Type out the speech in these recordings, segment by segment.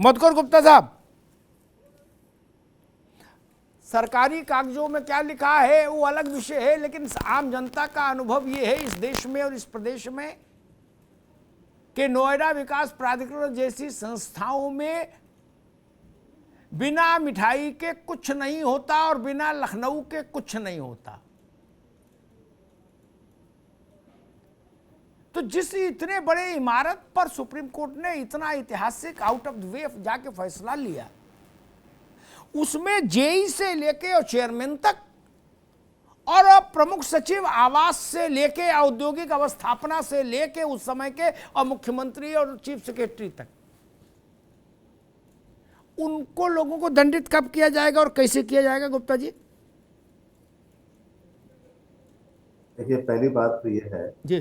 मधुकर गुप्ता साहब, सरकारी कागजों में क्या लिखा है वो अलग विषय है, लेकिन आम जनता का अनुभव ये है इस देश में और इस प्रदेश में कि नोएडा विकास प्राधिकरण जैसी संस्थाओं में बिना मिठाई के कुछ नहीं होता और बिना लखनऊ के कुछ नहीं होता। तो जिस इतने बड़े इमारत पर सुप्रीम कोर्ट ने इतना ऐतिहासिक आउट ऑफ द वे जाके फैसला लिया, उसमें जेई से लेके और चेयरमैन तक और प्रमुख सचिव आवास से लेके औद्योगिक अवस्थापना से लेके उस समय के और मुख्यमंत्री और चीफ सेक्रेटरी तक, उनको लोगों को दंडित कब किया जाएगा और कैसे किया जाएगा गुप्ता जी? देखिए, पहली बात तो ये है जी,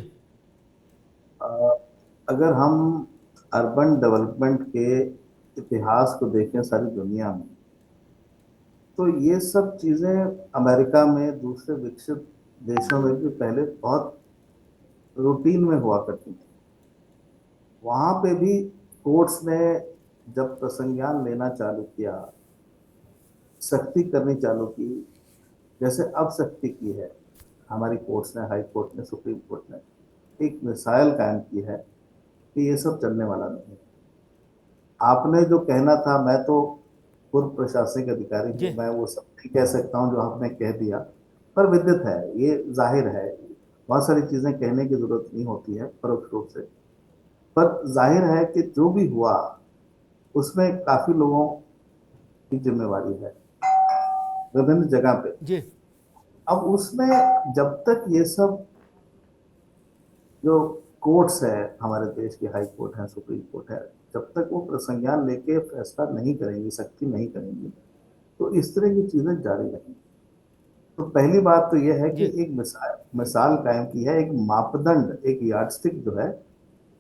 अगर हम अर्बन डेवलपमेंट के इतिहास को देखें सारी दुनिया में, तो ये सब चीजें अमेरिका में, दूसरे विकसित देशों में भी पहले बहुत रूटीन में हुआ करती थी। वहां पे भी कोर्ट्स ने जब प्रसंज्ञान लेना चालू किया, सख्ती करनी चालू की, जैसे अब सख्ती की है हमारी कोर्ट्स ने, हाई कोर्ट ने, सुप्रीम कोर्ट ने, एक मिसाइल कायम की है कि ये सब चलने वाला नहीं है। आपने जो कहना था, मैं तो पूर्व प्रशासनिक अधिकारी हूँ, मैं वो सब नहीं कह सकता हूँ जो आपने कह दिया, पर विदित है, ये जाहिर है, बहुत सारी चीजें कहने की जरूरत नहीं होती है परोक्ष रूप से, पर जाहिर है कि जो भी हुआ उसमें काफी लोगों की जिम्मेवारी है विभिन्न जगह पे जी। अब उसमें जब तक ये सब जो कोर्ट्स है, हमारे देश की हाई कोर्ट है, सुप्रीम कोर्ट है, जब तक वो प्रसंज्ञान लेके फैसला नहीं करेंगी, सख्ती नहीं करेंगी, तो इस तरह की चीजें जारी रहेंगी। तो पहली बात तो यह है कि एक मिसाल कायम की है, एक मापदंड, एक यार्डस्टिक जो है,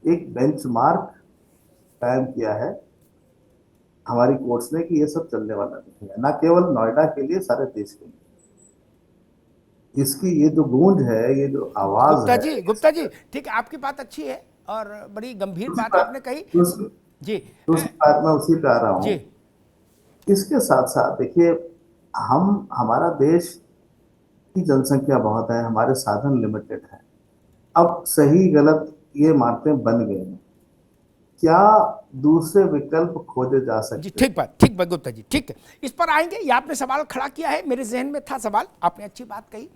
एक बेंचमार्क कायम किया है हमारी कोर्ट्स ने कि ये सब चलने वाला नहीं है, ना केवल नोएडा के लिए, सारे देश के लिए। इसकी ये जो गूंज है, ये जो आवाज है, गुप्ता जी ठीक है, आपकी बात अच्छी है और बड़ी गंभीर बात आपने कही जी। दूसरी बात मैं उसी पे आ रहा हूँ। जी, इसके साथ साथ देखिए, हमारा देश की जनसंख्या बहुत है, हमारे साधन लिमिटेड है। अब सही गलत ये इमारतें बन गई हैं, क्या दूसरे विकल्प खोजे जा सकते? जी, ठीक बात गुप्ता जी, ठीक है, इस पर आएंगे। ये आपने सवाल खड़ा किया है, मेरे जहन में था सवाल, आपने अच्छी बात कही।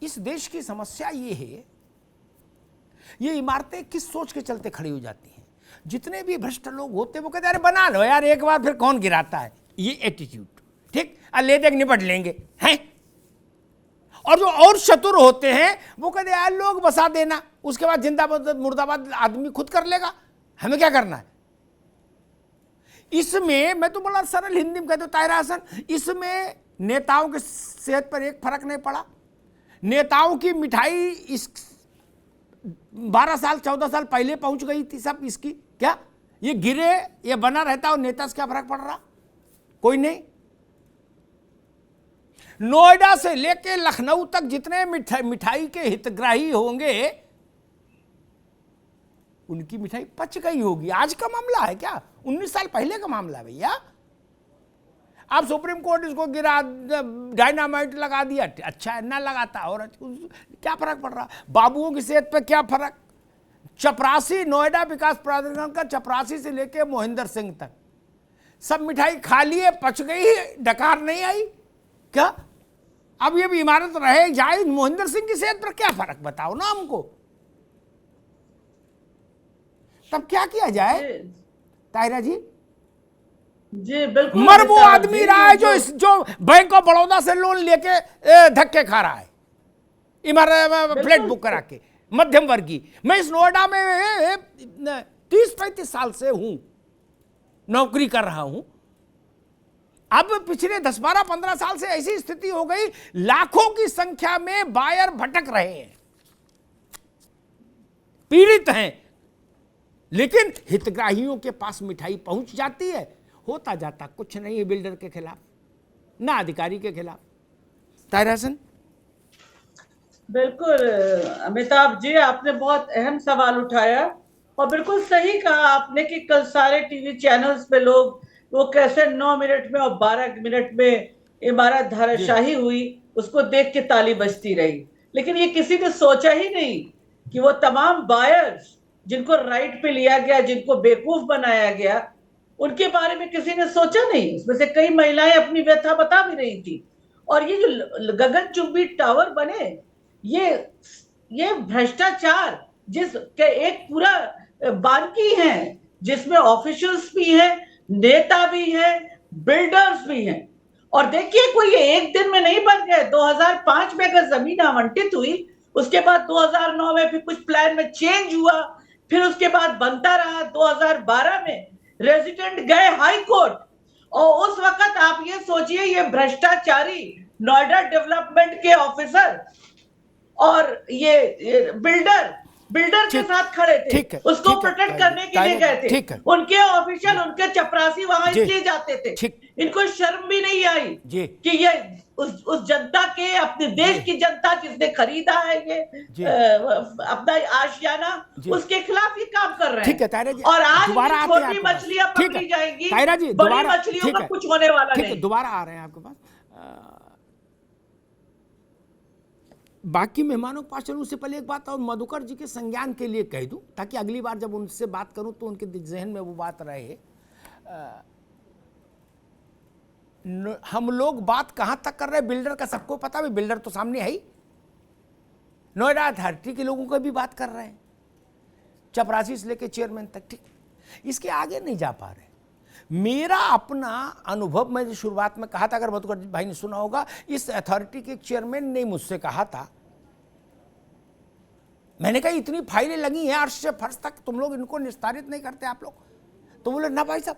इस देश की समस्या ये है, ये इमारतें किस सोच के चलते खड़ी हो जाती हैं? जितने भी भ्रष्ट लोग होते हैं वो कहते हैं अरे बना लो यार, एक बार फिर कौन गिराता है, ये एटीट्यूड, ठीक, ले देख निपट लेंगे हैं। और जो और चतुर होते हैं वो कहते हैं यार लोग बसा देना, उसके बाद जिंदाबाद मुर्दाबाद आदमी खुद कर लेगा, हमें क्या करना है। इसमें मैं तो बोला सरल हिंदी में कहते ताहिर हसन, इसमें नेताओं के सेहत पर एक फर्क नहीं पड़ा। नेताओं की मिठाई इस 12 साल 14 साल पहले पहुंच गई थी सब, इसकी क्या ये गिरे, ये बना रहता और नेता से क्या फर्क पड़ रहा? कोई नहीं। नोएडा से लेके लखनऊ तक जितने मिठाई के हितग्राही होंगे उनकी मिठाई पच गई होगी। आज का मामला है क्या? 19 साल पहले का मामला है भैया। आप सुप्रीम कोर्ट इसको गिरा, डायनामाइट लगा दिया, अच्छा है ना लगाता, और क्या फर्क पड़ रहा? बाबुओं की सेहत पे क्या फर्क? चपरासी, नोएडा विकास प्राधिकरण का चपरासी से लेके मोहिंदर सिंह तक सब मिठाई खा लिए, पच गई, डकार नहीं आई क्या? अब ये भी इमारत रहे जाए, मोहिंदर सिंह की सेहत पर क्या फर्क बताओ ना हमको। तब क्या किया जाए ताहिरा जी? जी बिल्कुल। मर वो आदमी रहा है जो बैंक ऑफ बड़ौदा से लोन लेके धक्के खा रहा है, इमारत फ्लैट बुक करा के, मध्यम वर्गीय। मैं इस नोएडा में 30-35 साल से हूं, नौकरी कर रहा हूं। अब पिछले 10-12-15 साल से ऐसी स्थिति हो गई, लाखों की संख्या में बायर भटक रहे हैं, पीड़ित हैं, लेकिन हितग्राहियों के पास मिठाई पहुंच जाती है, होता जाता कुछ नहीं है बिल्डर के खिलाफ, ना अधिकारी के खिलाफ। ताहिर हसन? बिल्कुल अमिताभ जी, आपने बहुत अहम सवाल उठाया और बिल्कुल सही कहा आपने कि कल सारे टीवी चैनल्स पे लोग वो कैसे 9 मिनट में और 12 मिनट में इमारत धराशायी हुई उसको देख के ताली बजती रही। लेकिन ये किसी ने सोचा ही नहीं कि वो तमाम बायर्स जिनको राइट पे लिया गया, जिनको बेवकूफ बनाया गया, उनके बारे में किसी ने सोचा नहीं। उसमें से कई महिलाएं अपनी व्यथा बता भी रही थी। और ये जो गगनचुंबी टावर बने, ये भ्रष्टाचार जिस के एक पूरा बानकी है, जिसमें ऑफिशियल्स भी हैं, नेता भी हैं, बिल्डर्स भी हैं। और देखिए कोई ये एक दिन में नहीं बन गए। 2005 में अगर जमीन आवंटित हुई, उसके बाद 2009 में फिर कुछ प्लान में चेंज हुआ, फिर उसके बाद बनता रहा। 2012 में रेजिडेंट गए हाई कोर्ट, और उस वक्त आप ये सोचिए ये भ्रष्टाचारी नोएडा डेवलपमेंट के ऑफिसर और ये बिल्डर के साथ खड़े थे, उसको प्रोटेक्ट करने के लिए गए थे। उनके ऑफिशियल, उनके चपरासी वहां इसलिए जाते थे। इनको शर्म भी नहीं आई कि ये उस जनता के, अपने देश की जनता जिसने खरीदा है ये अपना आशियाना, उसके खिलाफ ये काम कर रहे हैं। ठीक है तायरा जी, और आज छोटी मछलियां पकड़ी जाएंगी, तायरा जी, बड़ी मछलियों का कुछ होने वाला नहीं। दोबारा आ रहे हैं आपके पास। बाकी मेहमानों के पास चलूं उससे पहले एक बात और मधुकर जी के संज्ञान के लिए कह दूं, ताकि अगली बार जब उनसे बात करूं तो उनके जहन में वो बात रहे। हम लोग बात कहां तक कर रहे हैं, बिल्डर का सबको पता है, बिल्डर तो सामने है ही, नोएडा अथॉरिटी के लोगों को भी बात कर रहे हैं, चपरासी से लेके चेयरमैन तक। ठीक, इसके आगे नहीं जा पा रहे। मेरा अपना अनुभव, मैं जो शुरुआत में कहा था, अगर मधुकर भाई ने सुना होगा, इस अथॉरिटी के चेयरमैन ने मुझसे कहा था, मैंने कहा इतनी फाइलें लगी हैं अर्श से फर्श तक, तुम लोग इनको निस्तारित नहीं करते आप लोग? तो बोले ना भाई साहब,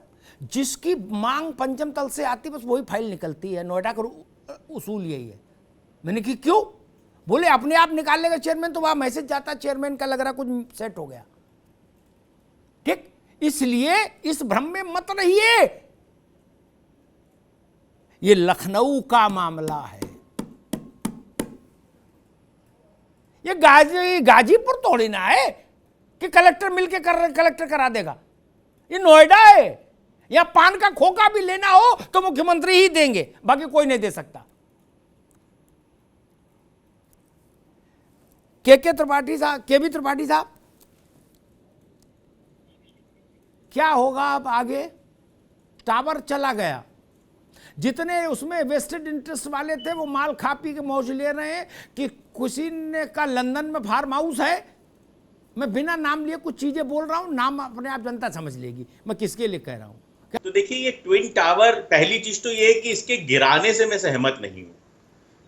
जिसकी मांग पंचम तल से आती बस वही फाइल निकलती है, नोएडा का उसूल यही है। मैंने कहा क्यों? बोले अपने आप निकाल लेगा चेयरमैन, तो वहां मैसेज जाता चेयरमैन का, लग रहा कुछ सेट हो गया। ठीक, इसलिए इस भ्रम में मत रहिए, ये लखनऊ का मामला है, ये गाजीपुर थोड़ी ना है कि कलेक्टर मिलके कलेक्टर करा देगा। ये नोएडा है, या पान का खोखा भी लेना हो तो मुख्यमंत्री ही देंगे, बाकी कोई नहीं दे सकता। के त्रिपाठी साहब, क्या होगा अब आगे? टावर चला गया, जितने उसमें वेस्टेड इंटरेस्ट वाले थे वो माल खा पी के मौज ले रहे हैं कि किसी ने का लंदन में फार्म हाउस है। मैं बिना नाम लिए कुछ चीजें बोल रहा हूं, नाम अपने आप जनता समझ लेगी मैं किसके लिए कह रहा हूं। तो देखिए, ये ट्विन टावर, पहली चीज तो ये है कि इसके गिराने से मैं सहमत नहीं हूं,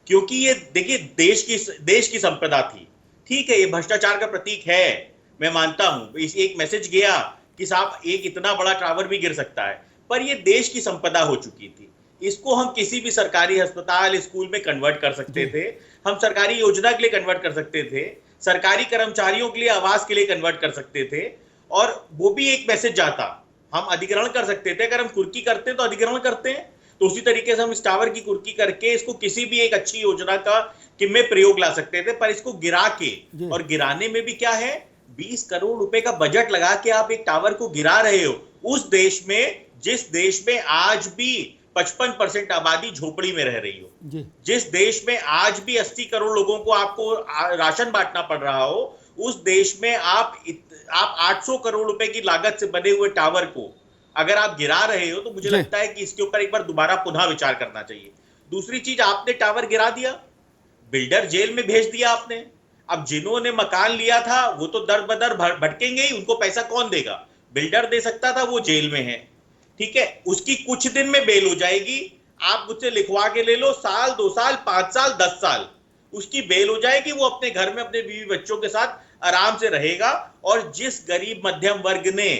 क्योंकि ये देखिए देश की संपदा थी। ठीक है, ये भ्रष्टाचार का प्रतीक है, मैं मानता हूं। इस एक मैसेज गया कि साहब एक इतना बड़ा टावर भी गिर सकता है, पर ये देश की संपदा हो चुकी थी। इसको हम किसी भी सरकारी अस्पताल, स्कूल में कन्वर्ट कर सकते थे, हम सरकारी योजना के लिए कन्वर्ट कर सकते थे, सरकारी कर्मचारियों के लिए आवास के लिए कन्वर्ट कर सकते थे, और वो भी एक मैसेज जाता। हम अधिग्रहण कर सकते थे, अगर हम कुर्की करते हैं तो अधिग्रहण करते हैं, तो उसी तरीके से हम इस टावर की कुर्की करके इसको किसी भी एक अच्छी योजना का में प्रयोग ला सकते थे। पर इसको गिरा के, और गिराने में भी क्या है, 20 करोड़ रुपए का बजट लगा के आप एक टावर को गिरा रहे हो, उस देश में, जिस देश में आज भी 55% आबादी झोपड़ी में रह रही हो, जिस देश में आज भी 80 करोड़ लोगों को आपको राशन बांटना पड़ रहा हो, उस देश में आप 800 करोड़ रुपए की लागत से बने हुए टावर को अगर आप गिरा रहे हो, तो मुझे लगता है कि इसके ऊपर एक बार दोबारा पुनः विचार करना चाहिए। दूसरी चीज, आपने टावर गिरा दिया, बिल्डर जेल में भेज दिया आपने। अब जिन्होंने मकान लिया था वो तो दर बदर भटकेंगे ही, उनको पैसा कौन देगा? बिल्डर दे सकता था, वो जेल में है। ठीक है, उसकी कुछ दिन में बेल हो जाएगी, आप मुझसे लिखवा के ले लो, साल, 2 साल, 5 साल, 10 साल, उसकी बेल हो जाएगी। वो अपने घर में अपने बीवी बच्चों के साथ आराम से रहेगा। और जिस गरीब मध्यम वर्ग ने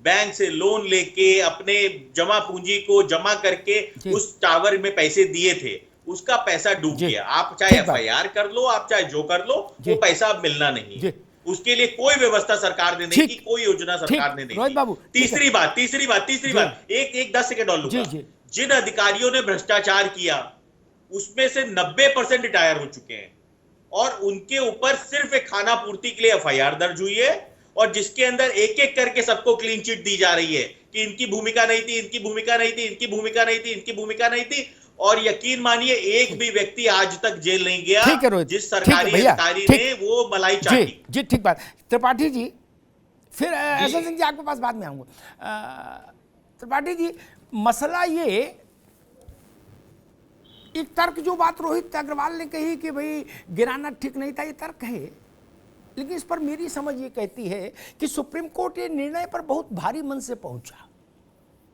बैंक से लोन लेके अपने जमा पूंजी को जमा करके उस टावर में पैसे दिए थे, उसका पैसा डूब गया। आप चाहे FIR कर लो, आप चाहे जो कर लो, वो पैसा अब मिलना नहीं। उसके लिए कोई व्यवस्था सरकार ने नहीं की, कोई योजना सरकार ने नहीं की। तीसरी बात, एक 10 सेकंड और लूंगा। जिन अधिकारियों ने भ्रष्टाचार किया उसमें से 90% रिटायर हो चुके हैं, और उनके ऊपर सिर्फ एक खाना पूर्ति के लिए FIR दर्ज हुई है, और जिसके अंदर एक एक करके सबको क्लीन चिट दी जा रही है कि इनकी भूमिका नहीं थी, इनकी भूमिका नहीं थी, इनकी भूमिका नहीं थी, इनकी भूमिका नहीं थी, और यकीन मानिए एक भी व्यक्ति आज तक जेल नहीं गया ठीक है रोहित, जिस ठीक है सरकारी भैया, अधिकारी ठीक। ने वो मलाई जी चाटी। जी ठीक बात। त्रिपाठी जी फिर एसएन सिंह जी आपके पास बाद में आऊंगा। त्रिपाठी जी मसला ये, एक तर्क जो बात रोहित अग्रवाल ने कही कि भाई गिराना ठीक नहीं था, ये तर्क है, लेकिन इस पर मेरी समझ ये कहती है कि सुप्रीम कोर्ट ये निर्णय पर बहुत भारी मन से पहुंचा।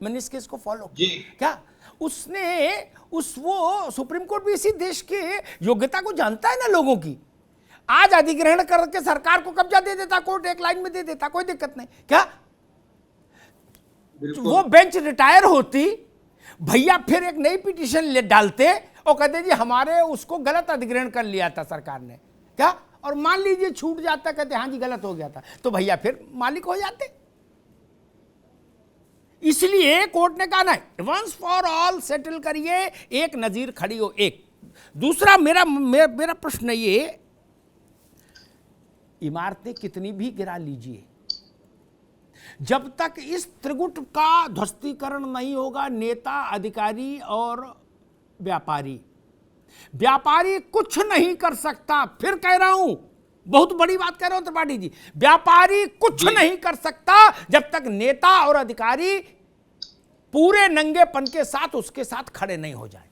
मैंने इस केस को फॉलो क्या, उसने वो सुप्रीम कोर्ट भी इसी देश के योग्यता को जानता है ना लोगों की। आज अधिग्रहण करके सरकार को कब्जा दे देता कोर्ट, एक लाइन में दे देता, कोई दिक्कत नहीं क्या, वो बेंच रिटायर होती, भैया फिर एक नई पिटीशन डालते और कहते जी हमारे उसको गलत अधिग्रहण कर लिया था सरकार ने क्या, और मान लीजिए छूट जाता, कहते हाँ जी गलत हो गया था, तो भैया फिर मालिक हो जाते। इसलिए कोर्ट ने कहा नहीं, वंस फॉर ऑल सेटल करिए, एक नजीर खड़ी हो। एक दूसरा मेरा प्रश्न ये, इमारतें कितनी भी गिरा लीजिए, जब तक इस त्रिगुट का ध्वस्तीकरण नहीं होगा, नेता, अधिकारी और व्यापारी कुछ नहीं कर सकता। फिर कह रहा हूं, बहुत बड़ी बात कह रहा हूं त्रिपाठी जी, व्यापारी कुछ नहीं कर सकता जब तक नेता और अधिकारी पूरे नंगेपन के साथ उसके साथ खड़े नहीं हो जाए।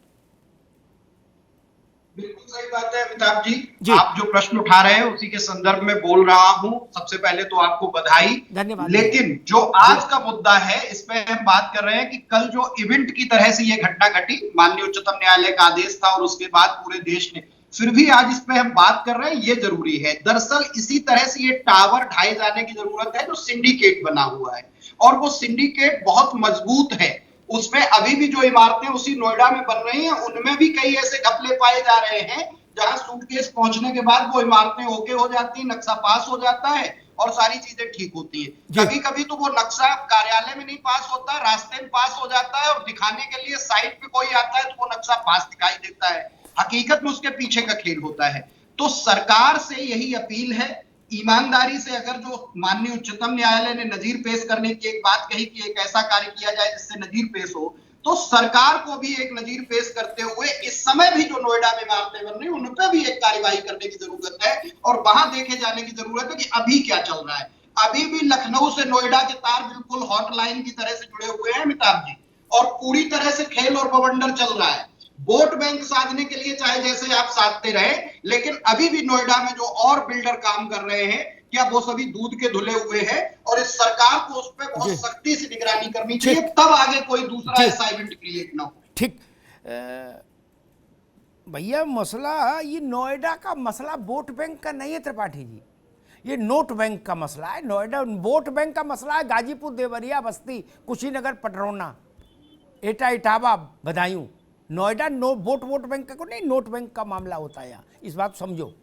बिल्कुल सही बात है अमिताभ जी, आप जो प्रश्न उठा रहे हैं उसी के संदर्भ में बोल रहा हूं। सबसे पहले तो आपको बधाई, धन्यवाद। लेकिन जो आज का मुद्दा है इस पे हम बात कर रहे हैं कि कल जो इवेंट की तरह से ये घटना घटी, माननीय उच्चतम न्यायालय का आदेश था और उसके बाद पूरे देश ने, फिर भी आज इस पे हम बात कर रहे हैं, ये जरूरी है। दरअसल इसी तरह से ये टावर ढाए जाने की जरूरत है जो सिंडिकेट बना हुआ है, और वो सिंडिकेट बहुत मजबूत है। उसमें अभी भी जो इमारतें उसी नोएडा में बन रही हैं, उनमें भी कई ऐसे घपले पाए जा रहे हैं जहां सूटकेस पहुंचने के बाद वो इमारतें ओके हो जाती हैं, नक्शा पास हो जाता है और सारी चीजें ठीक होती हैं। कभी कभी तो वो नक्शा कार्यालय में नहीं पास होता, रास्ते में पास हो जाता है, और दिखाने के लिए साइट पे कोई आता है तो वो नक्शा पास दिखाई देता है, हकीकत में उसके पीछे का खेल होता है। तो सरकार से यही अपील है, ईमानदारी से, अगर जो माननीय उच्चतम न्यायालय ने नजीर पेश करने की एक बात कही कि एक ऐसा कार्य किया जाए जिससे नजीर पेश हो, तो सरकार को भी एक नजीर पेश करते हुए इस समय भी जो नोएडा में इमारतें बन रही हैं उन पर भी एक कार्यवाही करने की जरूरत है, और वहां देखे जाने की जरूरत है कि अभी क्या चल रहा है। अभी भी लखनऊ से नोएडा के तार बिल्कुल हॉटलाइन की तरह से जुड़े हुए हैं अमिताभ जी, और पूरी तरह से खेल और बवंडर चल रहा है। वोट बैंक साधने के लिए चाहे जैसे आप साधते रहे, लेकिन अभी भी नोएडा में जो और बिल्डर काम कर रहे हैं, क्या वो सभी दूध के धुले हुए हैं, और इस सरकार को उस पर बहुत सख्ती से निगरानी करनी चाहिए, तब आगे कोई दूसरा ऐसा इवेंट क्रिएट ना हो। ठीक भैया, मसला ये नोएडा का मसला वोट बैंक का नहीं है त्रिपाठी जी, ये नोट बैंक का मसला है। नोएडा वोट बैंक का मसला है गाजीपुर, देवरिया, बस्ती, कुशीनगर, पटरौना, एटा, इटावा, बदायूं। नोएडा वोट बैंक का को नहीं, नोट बैंक का मामला होता है यहाँ, इस बात समझो।